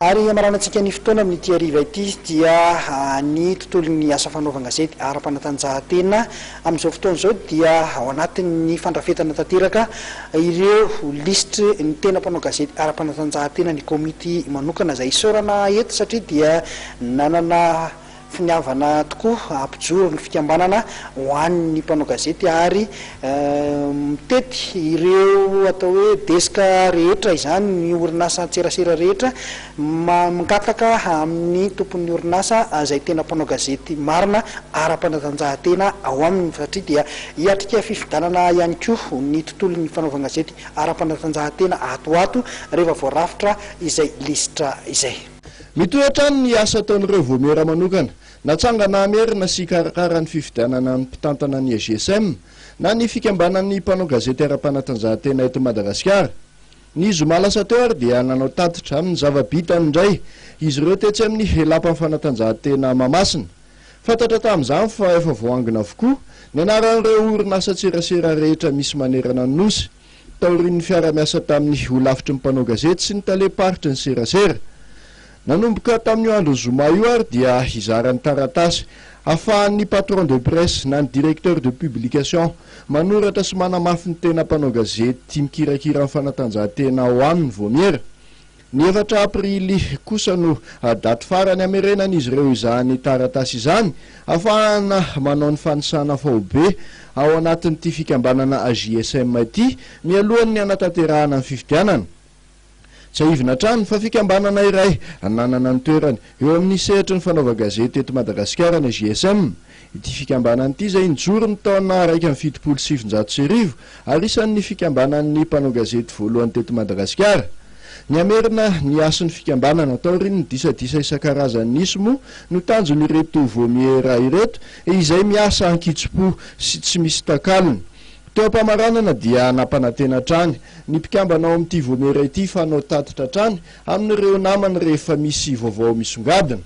Ary amaranantsika ny fotoana amin'ity hariva ity dia ny tontolon'ny asa fanaovana gazety ara-panatanjahantena amin'izao fotoana izao dia ao anatin'ny fandrafetana tanteraka ireo listre ny tena mpanao gazety ara-panatanjahantena ny komity manokana izay isaorana eto satria dia nanana finiavana tokoa ampijoro ny fikambanana ho an'ny mpanao gazety ary mitety ireo atao hoe desika rehetra izany ny orinasa tserasera rehetra mikataka amin'ny tompon'ny orinasa izay tena mpanao gazety marina ara-panatanjahantena ao aminy satria dia hiatrika fifidanana ihany koa ny tontolon'ny fanaovana gazety ara-panatanjahantena atoato rehefa voarafitra izay listra izay. Mitohatra ny asa ataon'ireo voamera manokana natsangana amerina sy karakara ny fifidanana ny mpitantana ny GSM na ny fikambanan'ny mpanao gazety ara-panatanjahantena eto Madagasikara. Ny zoma lasa teo ary dia nanao tatitra amin'ny zava-bitany indray izy ireo tetsy amin'ny lapan'ny fanatanjahantena Mahamasina. Fantatra tamin'izany fa efa voangina avokoa ny anaran'ireo orinasa tserasera rehetra misy manerana ny nosy taorian'ny fiara-miasa tamin'ny olavitry ny mpanao gazety sy ny taleparitry ny serasera. Nanomboka tamin'ny andro zoma io ary dia izaran'ny taratasy ahafahan'ny patron de presse na ny directeur de publication manoratra sy manamafy ny tena mpanao gazety mikirakira amin'ny fanatanjahantena ao aminy voamera. Ny 4 aprily kosa no daty farany amerenan'izy ireo izany taratasy izany ahafahana manao ny fanisana faobe ao anatin'ity fikambanana GSM ity mialohan'ny anatanterahana ny fifidianana. Tsy ahivina trano fa fikambanana iray nanana ny toerany eo amin'ny sehatra ny fanaova gazety eto Madagasikara na GSM. Ity fikambanana ity izay nijoro ny taona 1970 ary isan'ny fikambanan'ny mpanao gazety voalohany teto Madagasikara. Ny amerina ny asan'ny fikambanana taoriany disadisa isan-karazany nisy moa no tanjon'ireto voamiera ireto izay miasa ankitsipo sy tsy misy takalony. Teo am-pamaranana dia nampanantena trany ny mpikambana ao amin'ity voamera ity fanao tatitra trany amin'ireo namany rehefa misy vaovao misongadina.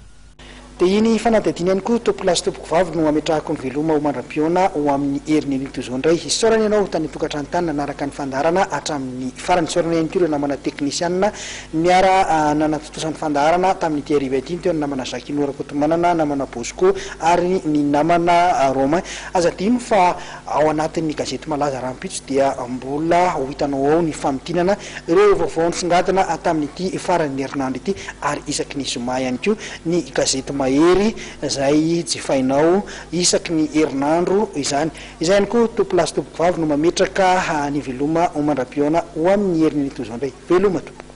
Dia iny fanadihadiana ihany koa tompolasy tompoko vavy no ametrahako ny veloma ho mandram-piona ho amin'ny herin'ny an'ito izao indray. Isaorana ianao tany tokantrano tany nanaraka ny fandaharana hatramin'ny farany. Isaorana ihany koa ireo namana teknisianina niara nanatotosan'ny fandaharana tamin'ity hariva ity teo ny namana Zakinora Kotomanana, namana Bosco ary ny namana Romain. Aza dino fa ao anatin'ny gazety malaza rahampitso dia mbola ho hitanao ao ny famitinana ireo vaovao nisongadina tamin'ity faran'ny herinandro ity ary isaky ny zoma ihany koa ny gazety mahery izay jifainao isaky ny herinandro izany. Izay ihany koa tompolasy tompoko vavy no mametraka ny veloma ho mandram-piona ho amin'ny herin'ny toy izao indray. Veloma tompoko.